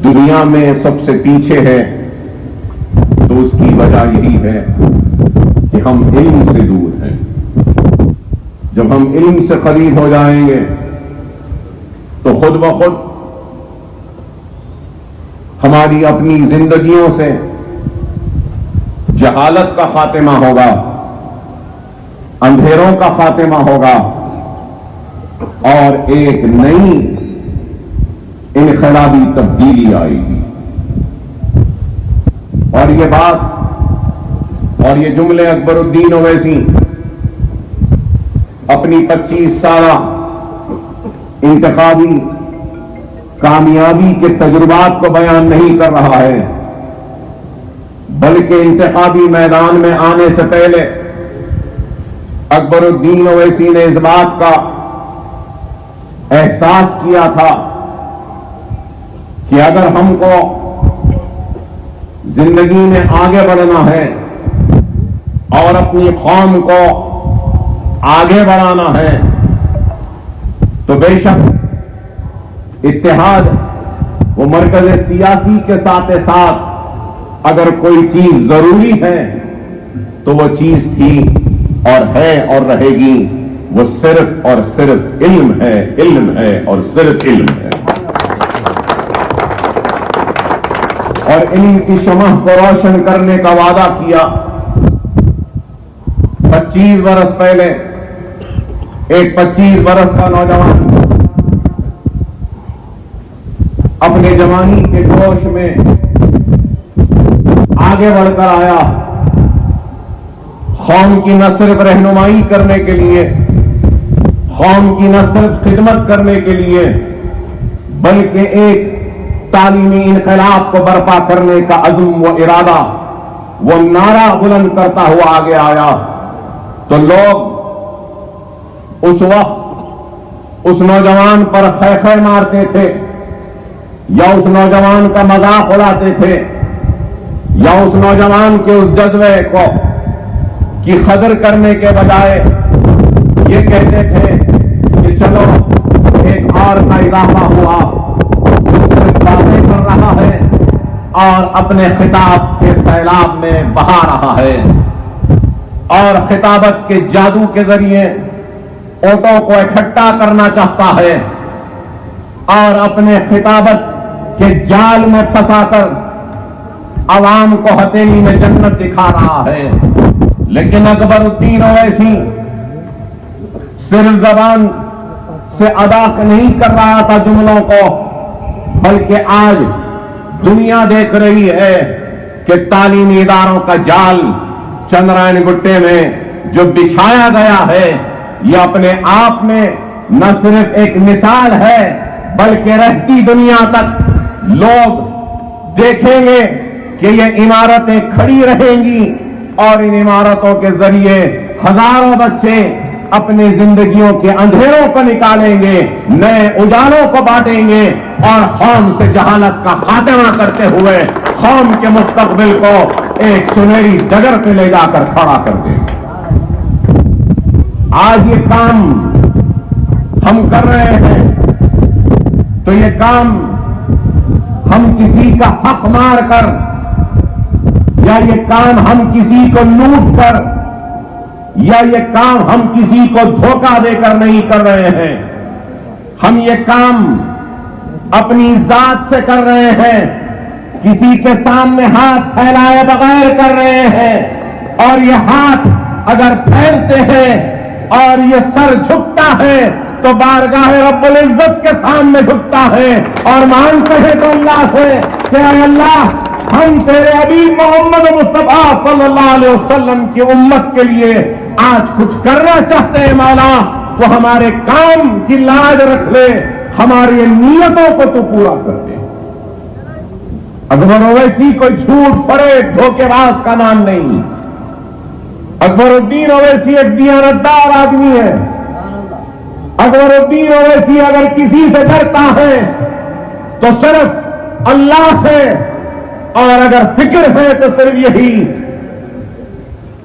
दुनिया में सबसे पीछे है तो उसकी वजह यही है कि हम इल्म से दूर हैं। जब हम इल्म से करीब हो जाएंगे तो खुद ब खुद हमारी अपनी जिंदगियों से जहालत का खात्मा होगा, अंधेरों का खात्मा होगा और एक नई इनकलाबी तब्दीली आएगी। और ये बात और ये जुमले अकबरुद्दीन ओवैसी अपनी 25 साला इंतखाबी कामयाबी के तजुर्बात को बयान नहीं कर रहा है, बल्कि इंतखाबी मैदान में आने से पहले अकबरुद्दीन ओवैसी ने इस बात का एहसास किया था कि अगर हमको जिंदगी में आगे बढ़ना है और अपनी कौम को आगे बढ़ाना है तो बेशक इत्तेहाद वो मरकज सियासी के साथ साथ अगर कोई चीज जरूरी है तो वो चीज थी और है और रहेगी, वो सिर्फ और सिर्फ इल्म है और सिर्फ इल्म है। और इल्म की शमह को रोशन करने का वादा किया। 25 बरस पहले एक 25 बरस का नौजवान अपने जवानी के जोश में आगे बढ़कर आया, कौम की न सिर्फ रहनुमाई करने के लिए, कौम की न सिर्फ खिदमत करने के लिए, बल्कि एक तालीमी इनकलाब को बर्पा करने का अज़्म व इरादा, वो नारा बुलंद करता हुआ आगे आया। तो लोग उस वक्त उस नौजवान पर खै मारते थे या उस नौजवान का मजाक उड़ाते थे या उस नौजवान के उस जज्बे को की कदर करने के बजाय ये कहते थे कि चलो एक और का इजाफा हुआ, बातें कर रहा है और अपने खिताब के सैलाब में बहा रहा है और खिताबत के जादू के जरिए ओटों को इकट्ठा करना चाहता है और अपने खिताबत के जाल में फंसाकर आवाम को हथेली में जन्नत दिखा रहा है। लेकिन अकबरुद्दीन ओवैसी सिर्फ जबान से अदा नहीं कर रहा था जुमलों को, बल्कि आज दुनिया देख रही है कि तालीमी इदारों का जाल चंद्रायन गुट्टे में जो बिछाया गया है यह अपने आप में न सिर्फ एक मिसाल है, बल्कि रहती दुनिया तक लोग देखेंगे कि ये इमारतें खड़ी रहेंगी और इन इमारतों के जरिए हजारों बच्चे अपनी जिंदगियों के अंधेरों को निकालेंगे, नए उजालों को बांटेंगे और कौम से जहालत का खात्मा करते हुए कौम के मुस्तकबिल को एक सुनहरी डगर पे ले जाकर खड़ा कर देंगे। आज ये काम हम कर रहे हैं तो ये काम हम किसी का हक मार कर या ये काम हम किसी को लूट कर या ये काम हम किसी को धोखा देकर नहीं कर रहे हैं। हम ये काम अपनी जात से कर रहे हैं, किसी के सामने हाथ फैलाए बगैर कर रहे हैं। और ये हाथ अगर फैलते हैं और ये सर झुकता है तो बारगाह रब्बुल इज्जत के सामने झुकता है और मांगते हैं तो अल्लाह से कि अल्लाह हम तेरे हबीब मोहम्मद मुस्तफा सल्लल्लाहु अलैहि वसल्लम की उम्मत के लिए आज कुछ करना चाहते हैं मौला, तो हमारे काम की लाज रख ले, हमारी नीयतों को तो पूरा कर दे। अकबर ओवैसी कोई झूठ फरेब धोखेबाज का नाम नहीं। अकबरुद्दीन ओवैसी एक दियानतदार आदमी है। अकबरुद्दीन ओवैसी अगर किसी से डरता है तो सिर्फ अल्लाह से, और अगर फिक्र है तो सिर्फ यही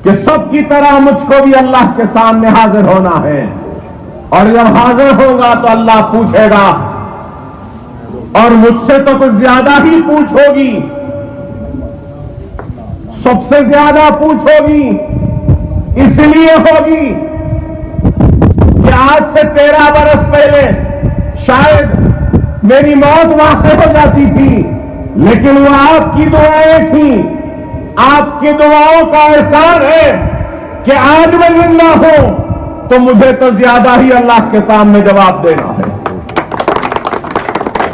कि सबकी तरह मुझको भी अल्लाह के सामने हाजिर होना है। और जब हाजिर होगा तो अल्लाह पूछेगा और मुझसे तो कुछ ज्यादा ही पूछोगी, सबसे ज्यादा पूछोगी। इसलिए होगी कि आज से 13 बरस पहले शायद मेरी मौत वाक़ई हो जाती थी, लेकिन वो आपकी दुआएं थी। आपकी दुआओं का एहसान है कि आज मैं जिंदा हूं, तो मुझे तो ज्यादा ही अल्लाह के सामने जवाब देना है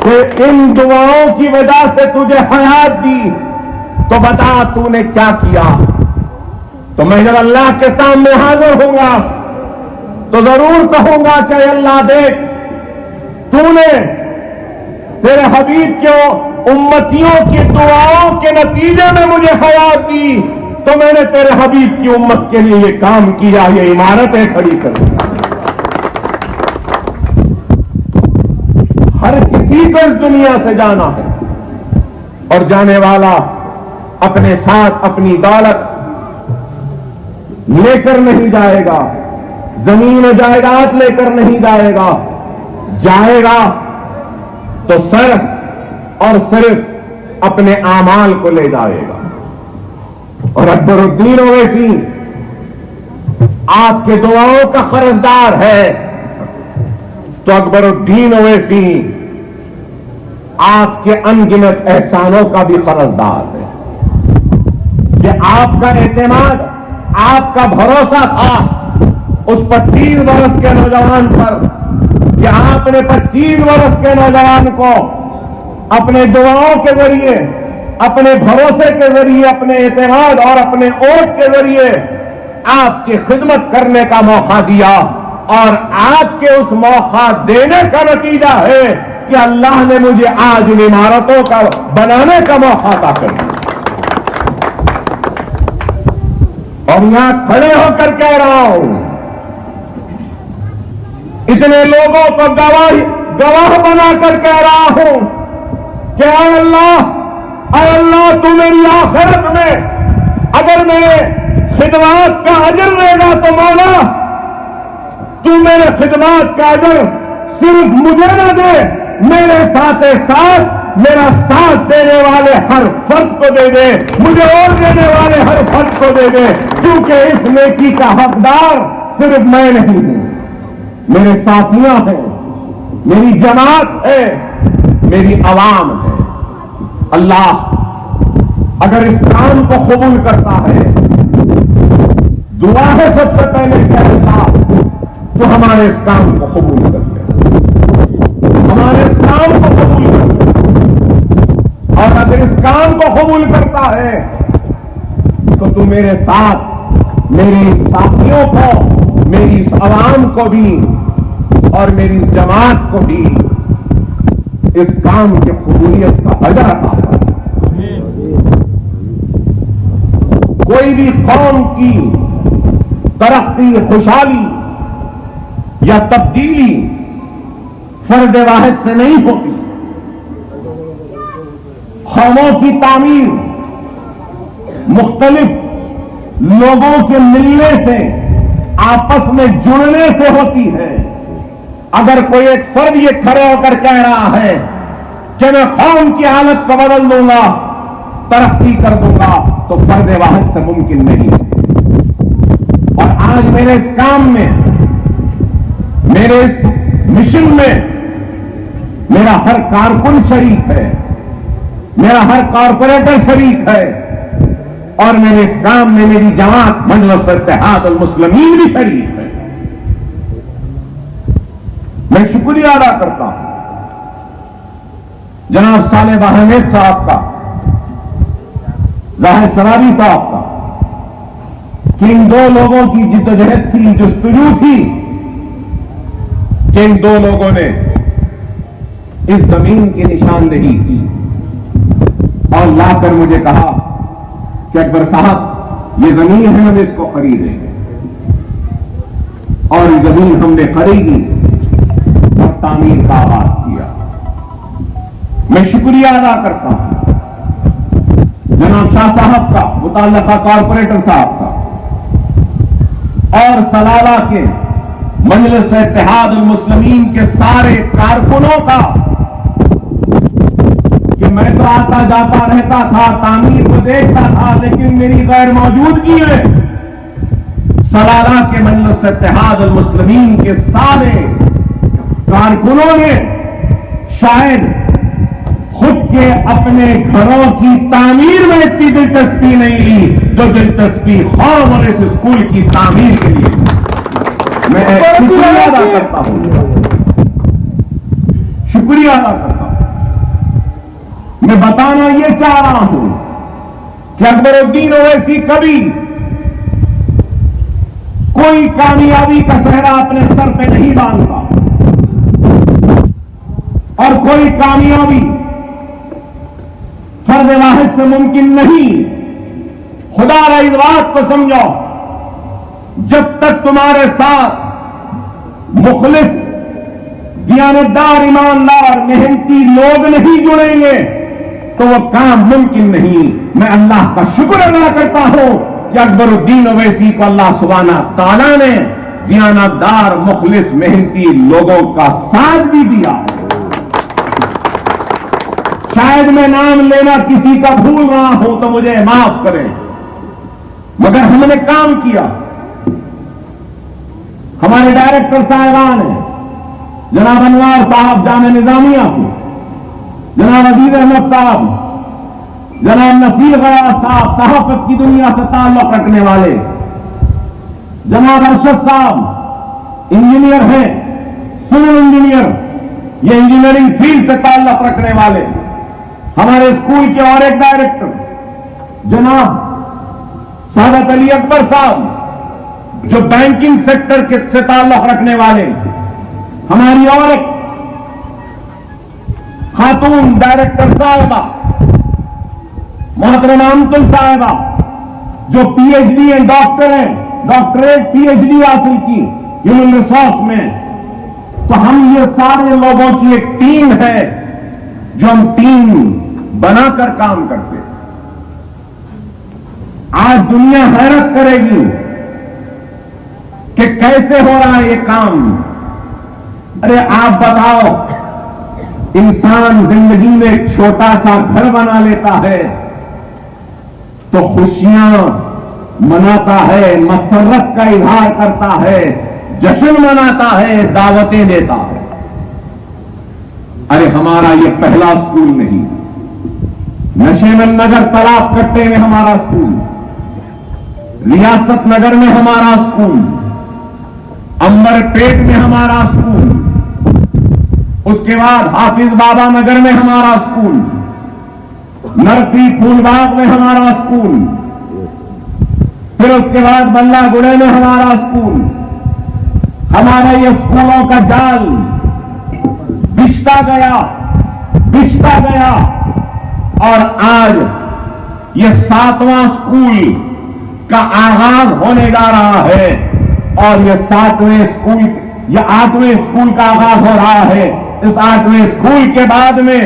कि इन दुआओं की वजह से तुझे हयात दी, तो बता तूने क्या किया। तो मैं जब अल्लाह के सामने हाजिर होऊंगा तो जरूर कहूंगा कि अल्लाह देख, तूने तेरे हबीब के उम्मतियों की दुआओं के नतीजे में मुझे हयात दी, तो मैंने तेरे हबीब की उम्मत के लिए ये काम किया, ये इमारतें खड़ी कर दी। हर किसी को इस दुनिया से जाना है, और जाने वाला अपने साथ अपनी दौलत लेकर नहीं जाएगा, जमीन जायदाद लेकर नहीं जाएगा। जाएगा तो सिर्फ और सिर्फ अपने आमाल को ले जाएगा। और अकबरुद्दीन ओवैसी आपके दुआओं का कर्जदार है, तो अकबरुद्दीन ओवैसी आपके अनगिनत एहसानों का भी कर्जदार है। कि आपका एतमाद, आपका भरोसा था उस 25 वर्ष के नौजवान पर, कि आपने 25 वर्ष के नौजवान को अपने दुआओं के जरिए, अपने भरोसे के जरिए, अपने एतमाद और अपने ओट के जरिए आपकी खिदमत करने का मौका दिया। और आपके उस मौका देने का नतीजा है कि अल्लाह ने मुझे आज इन इमारतों का बनाने का मौका अता कर दिया। और यहां खड़े होकर कह रहा हूं, इतने लोगों को गवाह बनाकर कह रहा हूं कि अल्लाह तू मेरी आखिरत में अगर मेरे खिदमत का अजर लेगा तो मौला तू मेरे खिदमत का अजर सिर्फ मुझे न दे, मेरे साथ मेरा साथ देने वाले हर फर्द को दे दे, मुझे और देने वाले हर फर्द को दे दे, क्योंकि इस नेकी का हकदार सिर्फ मैं नहीं हूं, मेरे साथियां हैं, मेरी जमात है, मेरी आवाम है। अल्लाह अगर इस काम को कबूल करता है, दुआ है सबसे पहले कि अल्लाह तो हमारे इस काम को कबूल कर ले, हमारे इस काम को कबूल कर ले। और अगर इस काम को कबूल करता है तो तू मेरे साथ, मेरे साथियों को, मेरी इस आवाम को भी और मेरी इस जमात को भी इस काम के कबूलियत का अजर अता कर। कोई भी कौम की तरक्की, खुशहाली या तब्दीली फर्द वाहिद से नहीं होती। कौमों की तामीर मुख्तलिफ लोगों के मिलने से, आपस में जुड़ने से होती है। अगर कोई एक फर्द ये खड़े होकर कह रहा है कि मैं कौम की हालत को बदल दूंगा, तरक्की कर दूंगा, तो फर्द वाहिद से मुमकिन नहीं है। और आज मेरे इस काम में, मेरे इस मिशन में मेरा हर कारकुन शरीक है, मेरा हर कॉरपोरेटर शरीक है, और मेरे इस काम में मेरी जमात मजलिस इत्तेहादुल मुस्लिमीन भी शरीक है। मैं शुक्रिया अदा करता हूं जनाब सालेह अहमद साहब का, जाहिर सराबी साहब का, कि इन दो लोगों की जिद्दोजहद थी, जुस्तजू थी, कि इन दो लोगों ने इस जमीन की निशानदेही की और लाकर मुझे कहा कि अकबर साहब ये जमीन है, हम इसको खरीदेंगे। और ये जमीन हमने खरीदी और तामीर का आगाज किया। मैं शुक्रिया अदा करता हूं जनाब शाह साहब का, मुताल्लिका कॉरपोरेटर साहब का, और सलाला के मजलिस इत्तेहादुल मुस्लिमीन के सारे कारकुनों का, जो आता जाता रहता था, तामीर को देखता था, लेकिन मेरी गैर मौजूदगी में सलाला के मजलिस इत्तेहाद अल मुस्लिमीन के सारे कारकुनों ने शायद खुद के अपने घरों की तामीर में इतनी दिलचस्पी नहीं ली जो दिलचस्पी कौम और इस स्कूल की तामीर के लिए। मैं शुक्रिया अदा करता हूं, शुक्रिया अदा करता हूं। मैं बताना यह चाह रहा हूं कि अकबरुद्दीन ओवैसी कभी कोई कामयाबी का सहरा अपने सर पे नहीं बांधता और कोई कामयाबी फर्द वाहिद से मुमकिन नहीं। खुदा रा इस बात को समझो, जब तक तुम्हारे साथ मुखलिस, दियानतदार, ईमानदार, मेहनती लोग नहीं जुड़ेंगे तो वो काम मुमकिन नहीं। मैं अल्लाह का शुक्र अदा करता हूं कि अकबरुद्दीन ओवैसी को अल्लाह सुब्हाना तआला ने दियानतदार, मुखलिस, मेहनती लोगों का साथ भी दिया। शायद मैं नाम लेना किसी का भूल रहा हूं तो मुझे माफ करें, मगर हमने काम किया। हमारे डायरेक्टर साहिबान हैं, जनाब अनवार साहब जामे निजामिया को, जनाब अजीज अहमद साहब, जनाब नसीर गयास साहब सहाफत की दुनिया से ताल्लुक रखने वाले, जनाब अरशद साहब इंजीनियर हैं, सिविल इंजीनियर, ये इंजीनियरिंग फील्ड से ताल्लुक रखने वाले, हमारे स्कूल के और एक डायरेक्टर जनाब सादत अली अकबर साहब जो बैंकिंग सेक्टर के से ताल्लुक रखने वाले, हमारी और एक खातून डायरेक्टर साहिबा मोहतरमा अमतुल साहिबा जो पीएचडी एंड डॉक्टर हैं, डॉक्टरेट पीएचडी हासिल की ह्यूमन रिसोर्स में। तो हम ये सारे लोगों की एक टीम है जो हम टीम बनाकर काम करते हैं। आज दुनिया हैरत करेगी कि कैसे हो रहा है ये काम। अरे आप बताओ, इंसान जिंदगी में एक छोटा सा घर बना लेता है तो खुशियां मनाता है, मसरत का इजहार करता है, जश्न मनाता है, दावतें देता है। अरे हमारा ये पहला स्कूल नहीं, नशे में नगर तालाब कट्टे में हमारा स्कूल, रियासत नगर में हमारा स्कूल, अंबरपेट में हमारा स्कूल, उसके बाद हाफिज बाबा नगर में हमारा स्कूल, नरसी फूलबाग में हमारा स्कूल, फिर उसके बाद बल्लागुड़े में हमारा स्कूल। हमारा ये स्कूलों का जाल बिछता गया और आज ये 7वां स्कूल का आगाज होने जा रहा है और ये 7वें स्कूल या 8वें स्कूल का आगाज हो रहा है। इस 8वें स्कूल के बाद में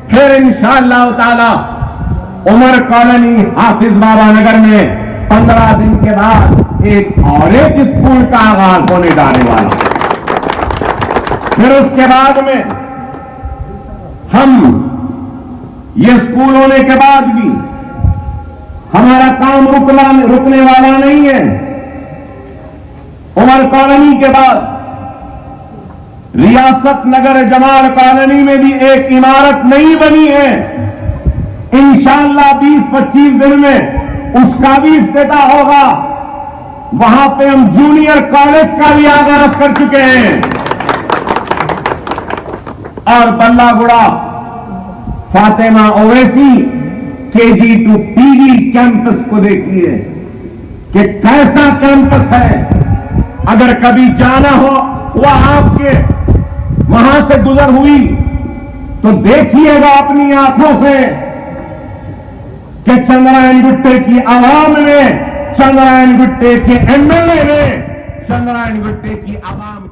फिर इंशाअल्लाह ताला उमर कॉलोनी हाफिज बाबा नगर में 15 दिन के बाद एक और एक स्कूल का आगाज होने जाने वाला। फिर उसके बाद में हम ये स्कूल होने के बाद भी हमारा काम रुकने वाला नहीं है। उमर कॉलोनी के बाद रियासत नगर जमाल कॉलोनी में भी एक इमारत नहीं बनी है। इंशाअल्लाह 20-25 दिन में उसका भी इफ्तिताह होगा। वहां पे हम जूनियर कॉलेज का भी आगाज कर चुके हैं। और Ballaguda Fatima Owaisi KG to PG campus को देखिए कि कैसा कैंपस है। अगर कभी जाना हो वह आपके वहां से गुजर हुई तो देखिएगा अपनी आंखों से कि चंद्रायन गुट्टे की आवाम में, चंद्रायन गुट्टे के MLA ने, चंद्रायन गुट्टे की आवाम